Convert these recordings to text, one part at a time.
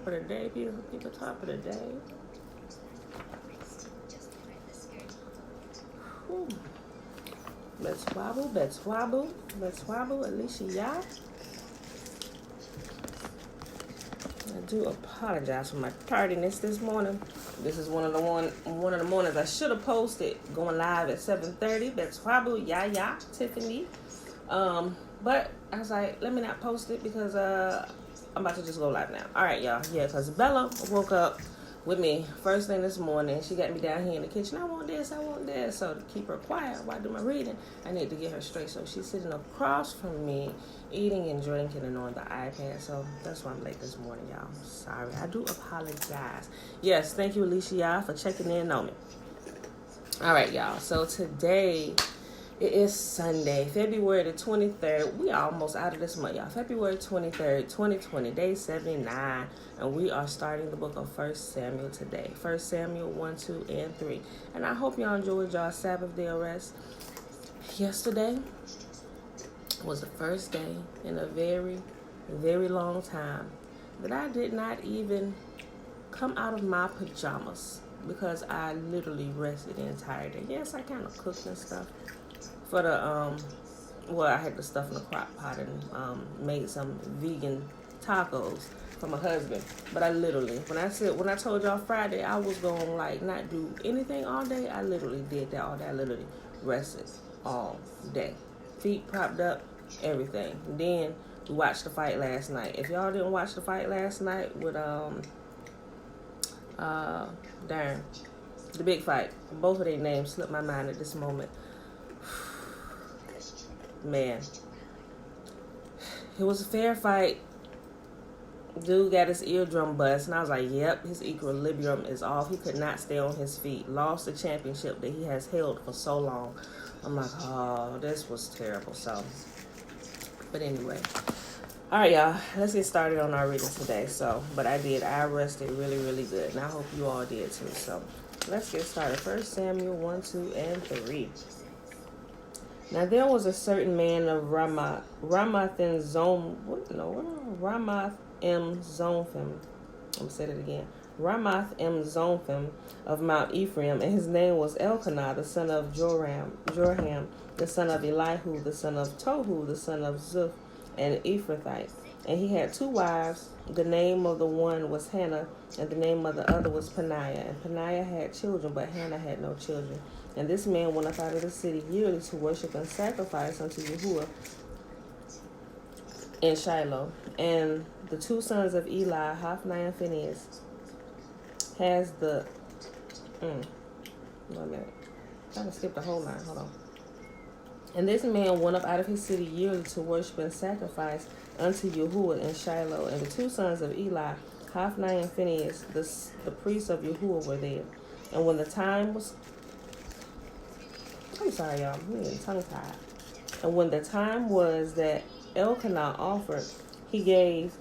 of the day, beautiful people. Top of the day. Whew. Let's wobble, let's wobble, let's wobble. Alicia, y'all. I do apologize for my tardiness this morning. This is one of the mornings I should have posted going live at 7:30. That's wobble, yeah, Tiffany. But I was like, let me not post it because I'm about to just go live now. All right, y'all. Yeah, because Bella woke up with me first thing this morning. She got me down here in the kitchen. I want this, I want that. So to keep her quiet while I do my reading, I need to get her straight. So she's sitting across from me, eating and drinking and on the iPad. So that's why I'm late this morning, y'all. Sorry. I do apologize. Yes, thank you, Alicia, y'all, for checking in on me. All right, y'all. So today, it is Sunday, February the 23rd. We are almost out of this month, y'all. February 23rd, 2020, day 79. And we are starting the book of 1 Samuel today. 1 Samuel 1, 2, and 3. And I hope y'all enjoyed y'all Sabbath day of rest. Yesterday was the first day in a very, very long time that I did not even come out of my pajamas because I literally rested the entire day. Yes, I kind of cooked and stuff. For the, I had the stuff in the crock pot and made some vegan tacos for my husband. But I literally, when I told y'all Friday I was going to like not do anything all day, I literally did that all day. I literally rested all day. Feet propped up, everything. Then we watched the fight last night. If y'all didn't watch the fight last night with, the big fight, both of their names slipped my mind at this moment. Man, it was a fair fight. Dude got his eardrum bust, and I was like, yep, his equilibrium is off. He could not stay on his feet. Lost the championship that he has held for so long. I'm like, oh, this was terrible. So, but anyway. All right, y'all, let's get started on our reading today. But I rested really, really good, and I hope you all did too. So, let's get started. 1 Samuel 1, 2, and 3. Now there was a certain man of Ramoth M. Zophim. I'm saying it again. Ramoth M. Zophim of Mount Ephraim, and his name was Elkanah, the son of Jorham, the son of Elihu, the son of Tohu, the son of Zuph, and Ephrathite. And he had 2 wives. The name of the one was Hannah, and the name of the other was Peninnah. And Peninnah had children, but Hannah had no children. And this man went up out of the city yearly to worship and sacrifice unto Yahuwah in Shiloh. And the 2 sons of Eli, Hophni and Phinehas, has the... wait a minute. I'm trying to skip the whole line. Hold on. And this man went up out of his city yearly to worship and sacrifice unto Yahuwah in Shiloh. And the 2 sons of Eli, Hophni and Phinehas, the priests of Yahuwah, were there. And when the time was... I'm sorry, y'all. I'm getting tongue-tied. And when the time was that Elkanah offered, he gave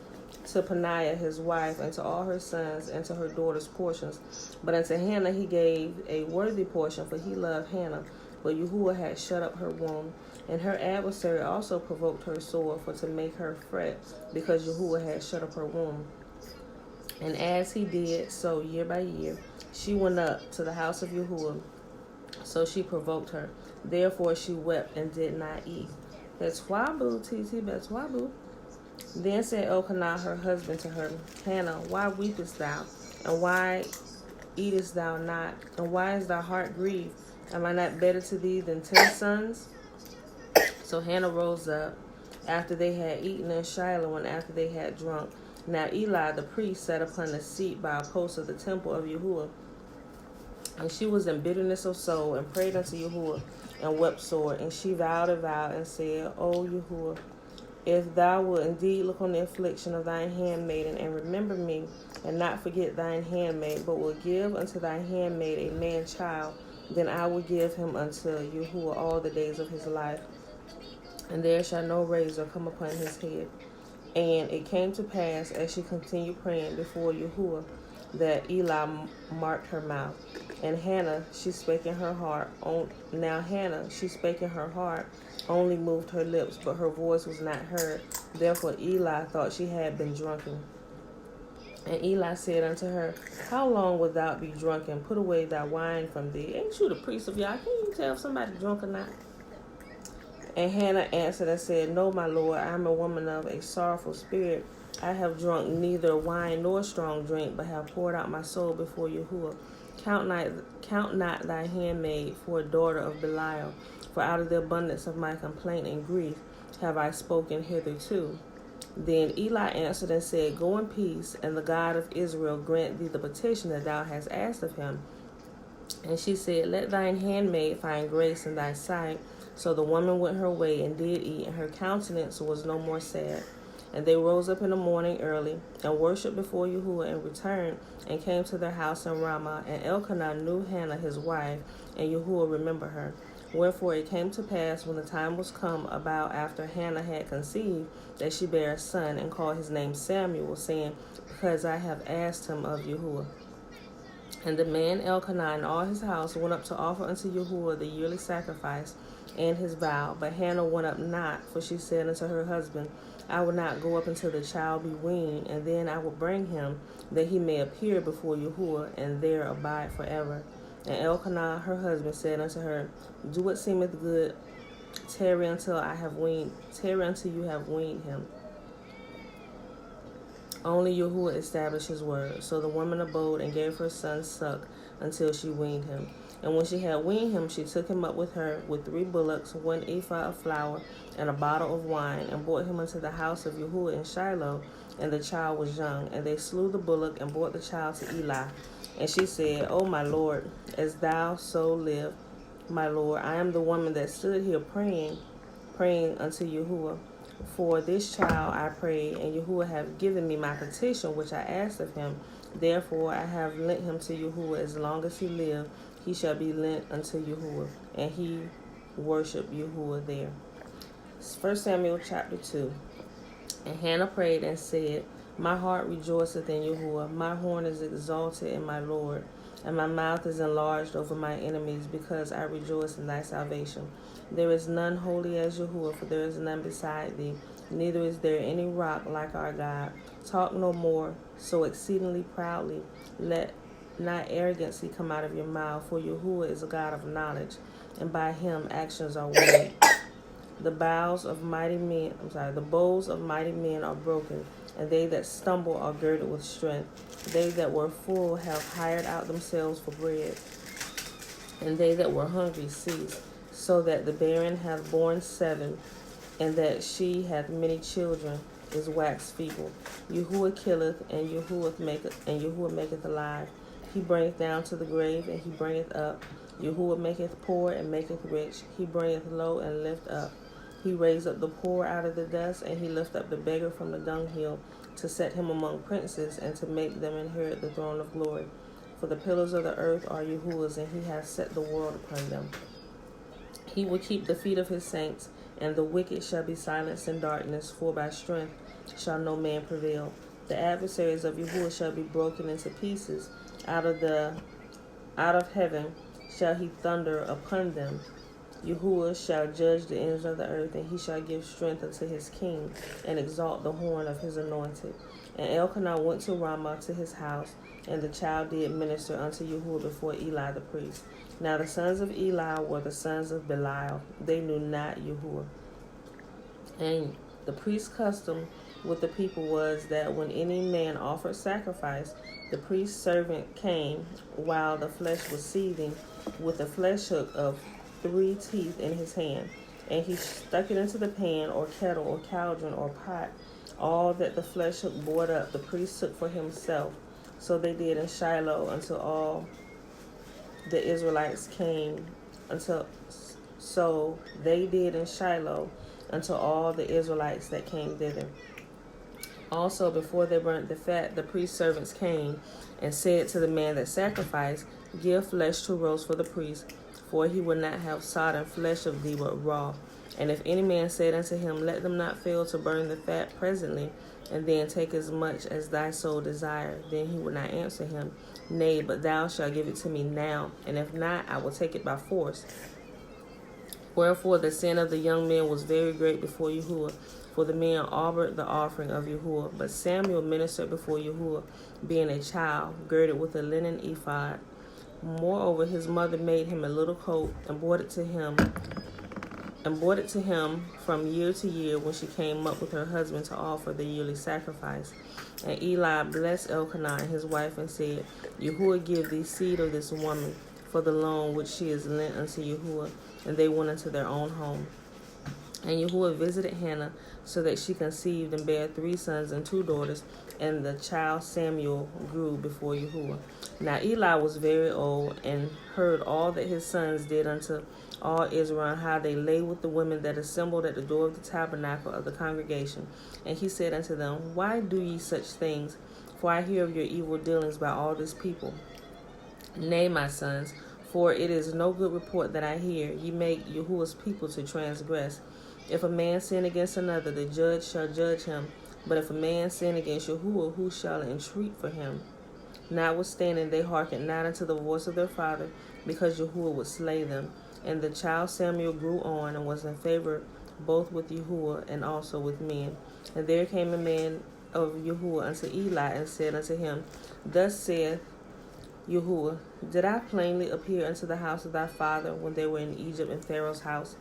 to Peninnah his wife, and to all her sons, and to her daughters portions. But unto Hannah he gave a worthy portion, for he loved Hannah. But Yahuwah had shut up her womb. And her adversary also provoked her sore, for to make her fret, because Yahuwah had shut up her womb. And as he did so year by year, she went up to the house of Yahuwah. So she provoked her. Therefore she wept and did not eat. Betwabu, TT, Betwabu. Then said Elkanah her husband to her, Hannah, why weepest thou? And why eatest thou not? And why is thy heart grieved? Am I not better to thee than 10 sons? So Hannah rose up after they had eaten in Shiloh, and after they had drunk. Now Eli the priest sat upon the seat by a post of the temple of Yahuwah. And she was in bitterness of soul, and prayed unto Yahuwah, and wept sore. And she vowed a vow, and said, O Yahuwah, if thou wilt indeed look on the affliction of thine handmaiden, and remember me, and not forget thine handmaid, but will give unto thy handmaid a man child, then I will give him unto Yahuwah all the days of his life, and there shall no razor come upon his head. And it came to pass, as she continued praying before Yahuwah, that Eli marked her mouth. And Hannah, she spake in her heart. Now Hannah, she spake in her heart, only moved her lips, but her voice was not heard. Therefore Eli thought she had been drunken. And Eli said unto her, How long wilt thou be drunken? Put away thy wine from thee. Ain't you the priest of Yah? Can you tell if somebody drunk or not? And Hannah answered and said, No, my Lord, I am a woman of a sorrowful spirit. I have drunk neither wine nor strong drink, but have poured out my soul before Yahuwah. Count not thy handmaid for a daughter of Belial, for out of the abundance of my complaint and grief have I spoken hitherto. Then Eli answered and said, Go in peace, and the God of Israel grant thee the petition that thou hast asked of him. And she said, Let thine handmaid find grace in thy sight. So the woman went her way and did eat, and her countenance was no more sad. And they rose up in the morning early, and worshipped before Yahuwah, and returned, and came to their house in Ramah. And Elkanah knew Hannah his wife, and Yahuwah remembered her. Wherefore it came to pass, when the time was come about after Hannah had conceived, that she bare a son, and called his name Samuel, saying, Because I have asked him of Yahuwah. And the man Elkanah and all his house went up to offer unto Yahuwah the yearly sacrifice and his vow. But Hannah went up not, for she said unto her husband, I will not go up until the child be weaned, and then I will bring him, that he may appear before Yahuwah, and there abide forever. And Elkanah her husband said unto her, Do what seemeth good, tarry until you have weaned him. Only Yahuwah established his word. So the woman abode and gave her son suck until she weaned him. And when she had weaned him, she took him up with her with 3 bullocks, 1 ephah of flour, and a bottle of wine, and brought him into the house of Yahuwah in Shiloh. And the child was young. And they slew the bullock and brought the child to Eli. And she said, O my Lord, as thou so live, my Lord, I am the woman that stood here praying unto Yahuwah. For this child I prayed, and Yahuwah have given me my petition which I asked of him. Therefore I have lent him to Yahuwah. As long as he lived, he shall be lent unto Yahuwah. And he worshiped Yahuwah there. 1 Samuel chapter 2. And Hannah prayed and said, My heart rejoiceth in Yahuwah. My horn is exalted in my Lord. And my mouth is enlarged over my enemies, because I rejoice in thy salvation. There is none holy as Yahuwah, for there is none beside thee. Neither is there any rock like our God. Talk no more so exceedingly proudly. Let not arrogancy come out of your mouth, for Yahuwah is a God of knowledge, and by him actions are weighed. The bows of mighty men are broken, and they that stumble are girded with strength. They that were full have hired out themselves for bread, and they that were hungry cease, so that the barren hath borne 7, and that she hath many children is waxed feeble. Yahuwah killeth, and Yahuwah maketh alive. He bringeth down to the grave, and he bringeth up. Yahuwah maketh poor and maketh rich. He bringeth low and lift up. He raised up the poor out of the dust, and he lift up the beggar from the dunghill, to set him among princes, and to make them inherit the throne of glory. For the pillars of the earth are Yahuwah's, and he hath set the world upon them. He will keep the feet of his saints, and the wicked shall be silenced in darkness, for by strength shall no man prevail. The adversaries of Yahuwah shall be broken into pieces. Out of heaven shall he thunder upon them. Yahuwah shall judge the ends of the earth, and he shall give strength unto his king, and exalt the horn of his anointed. And Elkanah went to Ramah to his house, and the child did minister unto Yahuwah before Eli the priest. Now the sons of Eli were the sons of Belial. They knew not Yahuwah. And the priest's custom with the people was that when any man offered sacrifice, the priest's servant came while the flesh was seething, with a flesh hook of 3 teeth in his hand, and he stuck it into the pan or kettle or cauldron or pot. All that the flesh hook bored up, the priest took for himself. So they did in Shiloh until all the Israelites came So they did in Shiloh until all the Israelites that came thither. Also, before they burnt the fat, the priest's servants came and said to the man that sacrificed, Give flesh to roast for the priest, for he would not have sodden flesh of thee but raw. And if any man said unto him, Let them not fail to burn the fat presently, and then take as much as thy soul desire, then he would not answer him, Nay, but thou shalt give it to me now, and if not, I will take it by force. Wherefore the sin of the young men was very great before Yahuwah, For the men offered the offering of Yahuwah. But Samuel ministered before Yahuwah, being a child, girded with a linen ephod. Moreover, his mother made him a little coat and brought it to him from year to year when she came up with her husband to offer the yearly sacrifice. And Eli blessed Elkanah and his wife and said, Yahuwah give thee seed of this woman for the loan which she is lent unto Yahuwah. And they went into their own home. And Yahuwah visited Hannah so that she conceived and bare 3 sons and 2 daughters, and the child Samuel grew before Yahuwah. Now Eli was very old, and heard all that his sons did unto all Israel, and how they lay with the women that assembled at the door of the tabernacle of the congregation. And he said unto them, Why do ye such things? For I hear of your evil dealings by all this people. Nay, my sons, for it is no good report that I hear. Ye make Yahuwah's people to transgress. If a man sin against another, the judge shall judge him. But if a man sin against Yahuwah, who shall entreat for him? Notwithstanding, they hearkened not unto the voice of their father, because Yahuwah would slay them. And the child Samuel grew on, and was in favor both with Yahuwah and also with men. And there came a man of Yahuwah unto Eli, and said unto him, Thus saith Yahuwah, Did I plainly appear unto the house of thy father when they were in Egypt in Pharaoh's house?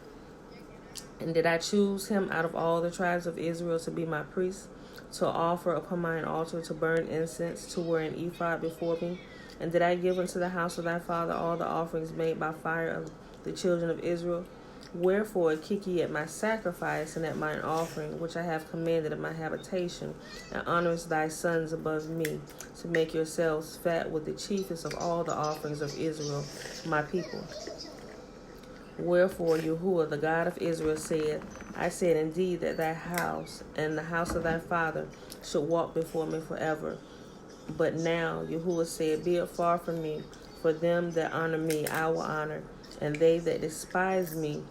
And did I choose him out of all the tribes of Israel to be my priest, to offer upon mine altar, to burn incense, to wear an ephod before me? And did I give unto the house of thy father all the offerings made by fire of the children of Israel? Wherefore kick ye at my sacrifice and at mine offering, which I have commanded in my habitation, and honors thy sons above me, to make yourselves fat with the chiefest of all the offerings of Israel, my people. Wherefore Yahuwah, the God of Israel, said, I said indeed that thy house and the house of thy father should walk before me forever. But now Yahuwah said, Be it far from me, for them that honor me I will honor, and they that despise me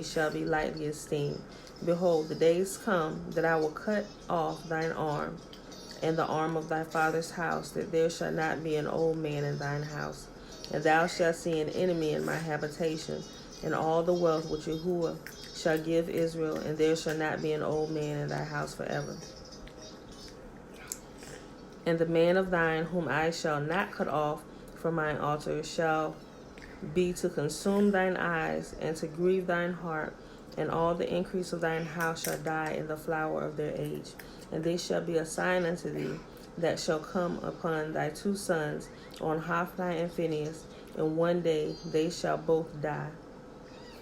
shall be lightly esteemed. Behold, the days come that I will cut off thine arm and the arm of thy father's house, that there shall not be an old man in thine house. And thou shalt see an enemy in my habitation, and all the wealth which Yahuwah shall give Israel, and there shall not be an old man in thy house forever. And the man of thine, whom I shall not cut off from mine altar, shall be to consume thine eyes, and to grieve thine heart, and all the increase of thine house shall die in the flower of their age. And they shall be a sign unto thee, that shall come upon thy 2 sons, on Hophni and Phinehas, and one day they shall both die.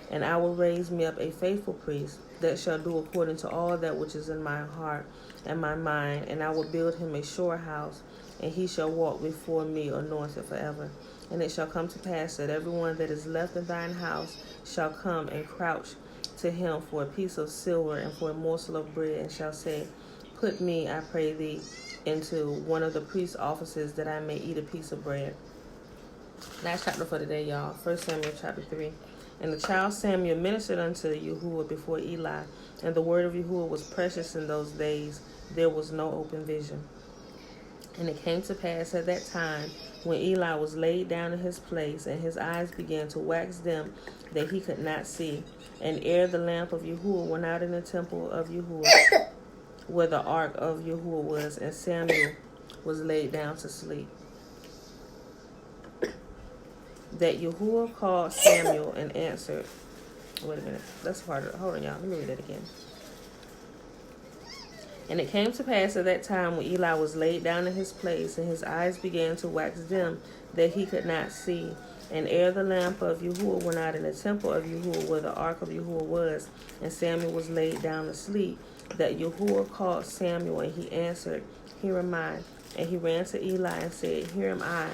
And I will raise me up a faithful priest, that shall do according to all that which is in my heart and my mind, and I will build him a sure house, and he shall walk before me anointed forever. And it shall come to pass that everyone that is left in thine house shall come and crouch to him for a piece of silver and for a morsel of bread, and shall say, Put me, I pray thee, into one of the priest's offices, that I may eat a piece of bread. Last chapter for today, y'all. 1 Samuel chapter 3. And the child Samuel ministered unto Yahuwah before Eli, and the word of Yahuwah was precious in those days. There was no open vision. And it came to pass at that time, when Eli was laid down in his place, and his eyes began to wax dim, that he could not see. And ere the lamp of Yahuwah went out in the temple of Yahuwah, where the ark of Yahuwah was, and Samuel was laid down to sleep. That Yahuwah called Samuel and answered. Wait a minute. That's part of it. Hold on, y'all. Let me read that again. And it came to pass at that time, when Eli was laid down in his place, and his eyes began to wax dim, that he could not see. And ere the lamp of Yahuwah went out in the temple of Yahuwah, where the ark of Yahuwah was, and Samuel was laid down to sleep, that Yahuwah called Samuel, and he answered, Here am I. And he ran to Eli and said, Here am I,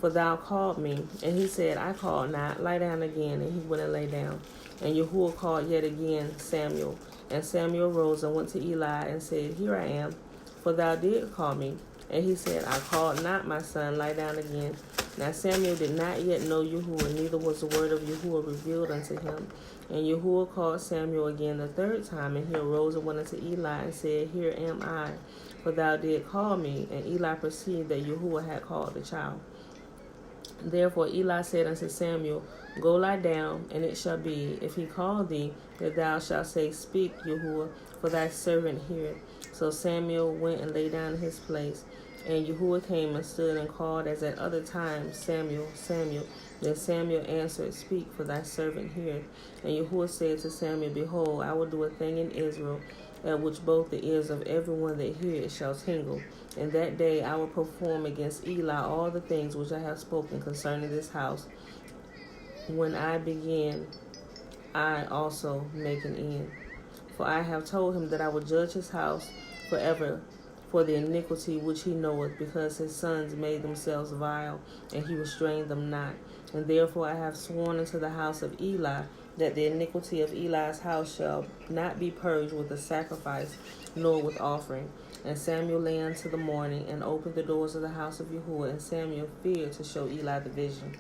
for thou called me. And he said, I called not, lie down again. And he went and lay down. And Yahuwah called yet again Samuel. And Samuel rose and went to Eli and said, Here I am, for thou didst call me. And he said, I called not, my son, lie down again. Now Samuel did not yet know Yahuwah, neither was the word of Yahuwah revealed unto him. And Yahuwah called Samuel again the 3rd time, and he arose and went unto Eli and said, Here am I, for thou didst call me. And Eli perceived that Yahuwah had called the child. Therefore Eli said unto Samuel, Go lie down, and it shall be, if he call thee, that thou shalt say, Speak, Yahuwah, for thy servant heareth. So Samuel went and lay down in his place. And Yahuwah came and stood and called as at other times, Samuel, Samuel. Then Samuel answered, Speak, for thy servant heareth. And Yahuwah said to Samuel, Behold, I will do a thing in Israel, at which both the ears of everyone that heareth shall tingle. And that day I will perform against Eli all the things which I have spoken concerning this house. When I begin, I also make an end. For I have told him that I will judge his house forever for the iniquity which he knoweth, because his sons made themselves vile, and he restrained them not. And therefore I have sworn unto the house of Eli that the iniquity of Eli's house shall not be purged with a sacrifice, nor with offering. And Samuel lay unto the morning, and opened the doors of the house of Yahuwah, and Samuel feared to show Eli the vision.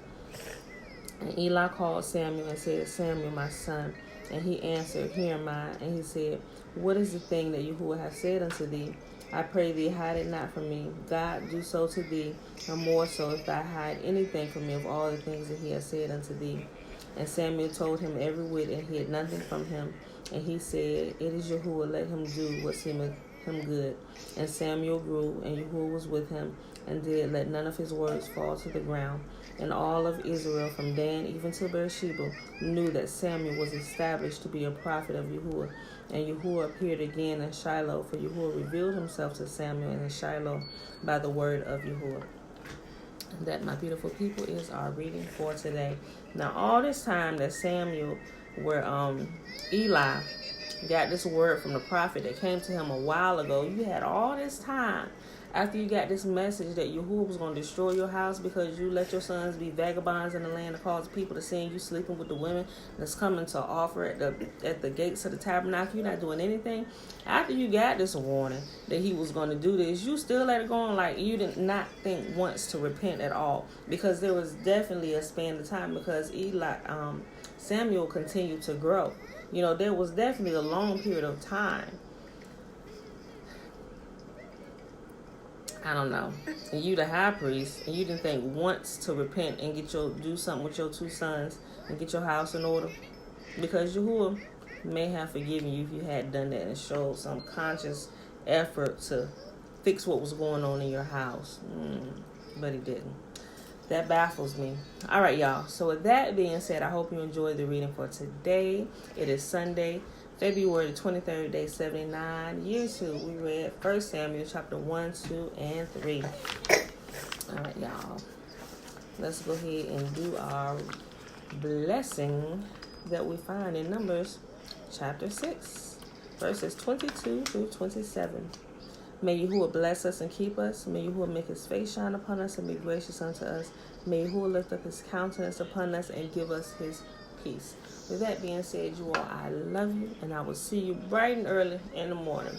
And Eli called Samuel and said, Samuel, my son. And he answered, Here am I. And he said, What is the thing that Yahuwah hath said unto thee? I pray thee, hide it not from me. God do so to thee, and more so, if thou hide anything from me of all the things that he has said unto thee. And Samuel told him every whit, and hid nothing from him. And he said, It is Yahuwah, let him do what seemeth him good. And Samuel grew, and Yahuwah was with him, and did let none of his words fall to the ground. And all of Israel, from Dan even to Beersheba, knew that Samuel was established to be a prophet of Yahuwah. And Yahuwah appeared again in Shiloh, for Yahuwah revealed himself to Samuel in Shiloh by the word of Yahuwah. And that, my beautiful people, is our reading for today. Now, all this time that Samuel, where Eli got this word from the prophet that came to him a while ago, you had all this time after you got this message that Yahuwah was going to destroy your house because you let your sons be vagabonds in the land to cause people to see you sleeping with the women that's coming to offer at the gates of the tabernacle. You're not doing anything. After you got this warning that he was going to do this, you still let it go on like you did not think once to repent at all, because there was definitely a span of time, because Samuel continued to grow. You know, there was definitely a long period of time. I don't know. And you the high priest, and you didn't think once to repent and do something with your two sons and get your house in order, because Yahuwah may have forgiven you if you had done that and showed some conscious effort to fix what was going on in your house. But he didn't. That baffles me. All right, y'all. So with that being said, I hope you enjoyed the reading for today. It is Sunday, February 23rd, day 79, year 2. We read 1 Samuel chapter 1, 2, and 3. All right, y'all. Let's go ahead and do our blessing that we find in Numbers chapter 6, verses 22 through 27. May Yahuwah bless us and keep us. May Yahuwah make his face shine upon us and be gracious unto us. May Yahuwah lift up his countenance upon us and give us his peace. With that being said, you all, I love you, and I will see you bright and early in the morning.